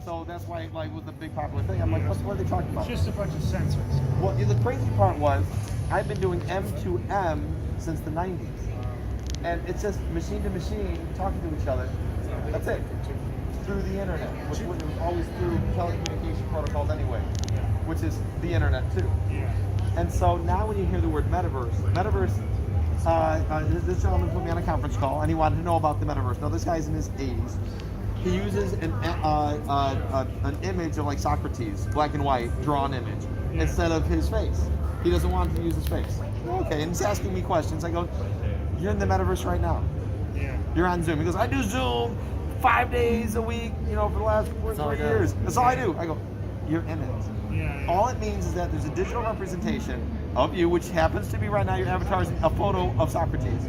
So that's why it was a big popular thing. I'm like, what are they talking about? It's just a bunch of sensors. Well, the crazy part was, I've been doing M2M since the 90s. And it's just machine to machine talking to each other. That's it. Through the internet, which was always through telecommunication protocols anyway, which is the internet too. And so now when you hear the word Metaverse, this gentleman put me on a conference call and he wanted to know about the Metaverse. Now this guy's in his 80s. He uses an image of like Socrates, black and white, drawn image, instead of his face. He doesn't want to use his face. Okay, and he's asking me questions. I go, you're in the Metaverse right now. You're on Zoom. He goes, I do Zoom 5 days a week, for the last 4 years. That's all I do. I go, you're in it. All it means is that there's a digital representation of you, which happens to be right now, your avatar is a photo of Socrates.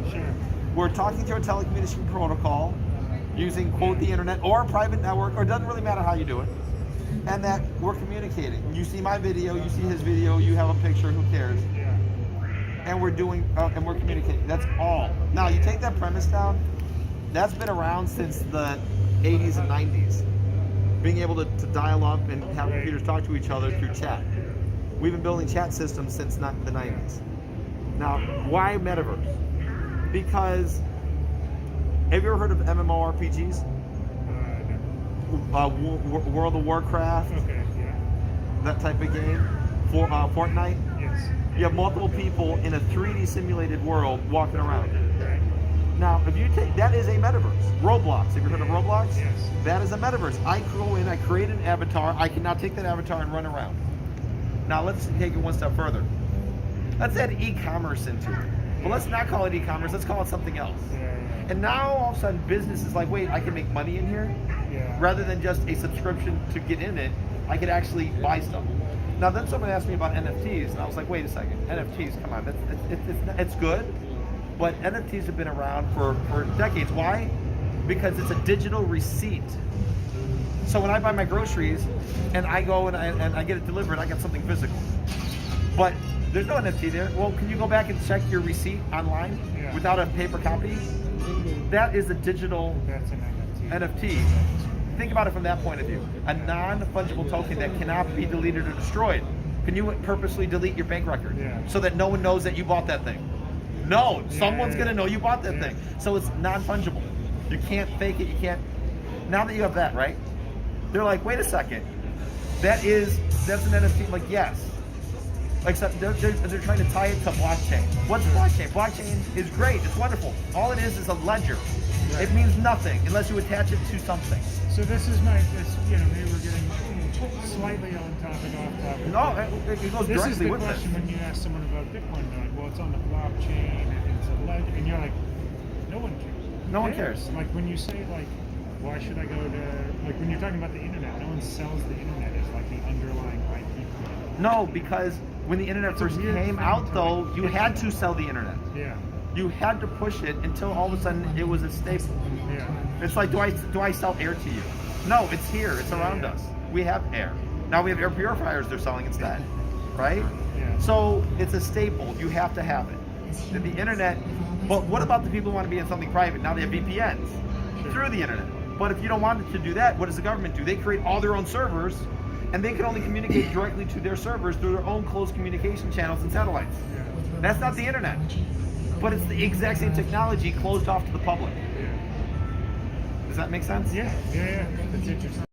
We're talking through a telecommunication protocol using, quote, the internet or a private network, or it doesn't really matter how you do it, and that we're communicating. You see my video, you see his video, you have a picture, who cares? And we're communicating. That's all. Now, you take that premise down, that's been around since the 80s and 90s. Being able to dial up and have computers talk to each other through chat. We've been building chat systems since the 90s. Now, why Metaverse? Because, have you ever heard of MMORPGs? World of Warcraft? That type of game? Fortnite? Yes. You have multiple people in a 3D simulated world walking around. Now, if you take, that is a metaverse. Roblox, have you heard of Roblox? Yes. That is a metaverse. I go in, I create an avatar, I can now take that avatar and run around. Now let's take it one step further. Let's add e-commerce into it. But let's not call it e-commerce, let's call it something else. And now all of a sudden business is like, wait, I can make money in here? Rather than just a subscription to get in it, I could actually buy stuff. Now then someone asked me about NFTs, and I was like, wait a second, NFTs, come on, it's good, but NFTs have been around for decades. Why? Because it's a digital receipt. So when I buy my groceries, and I go and I get it delivered, I get something physical. But there's no NFT there. Well, can you go back and check your receipt online without a paper copy? That is a digital NFT. Think about it from that point of view. A non-fungible token that cannot be deleted or destroyed. Can you purposely delete your bank record so that no one knows that you bought that thing? No, someone's gonna know you bought that thing. So it's non-fungible. You can't fake it, you can't. Now that you have that, right? They're like, wait a second, that's an NFT. I'm like, yes. Except they're trying to tie it to blockchain. What's blockchain? Blockchain is great, it's wonderful. All it is a ledger. It means nothing unless you attach it to something. So this is maybe we're getting slightly on topic, off topic. No, it goes directly with this. This is the question when you ask someone about Bitcoin, they're like, well, it's on the blockchain, and it's a ledger, and you're like, no one cares. No one cares. Like when you say, like, why should I go to, like when you're talking about the internet, no one sells the internet as like the underlying IP. No, because when the internet first came out, though, you had to sell the internet. You had to push it until all of a sudden it was a staple. It's like, do I sell air to you? No, it's here. It's around us. We have air. Now we have air purifiers they're selling instead, right? So it's a staple. You have to have it. The internet. But what about the people who want to be in something private? Now they have VPNs through the internet. But if you don't want it to do that, what does the government do? They create all their own servers, and they can only communicate directly to their servers through their own closed communication channels and satellites. That's not the internet. But it's the exact same technology closed off to the public. Does that make sense? Yeah. That's interesting.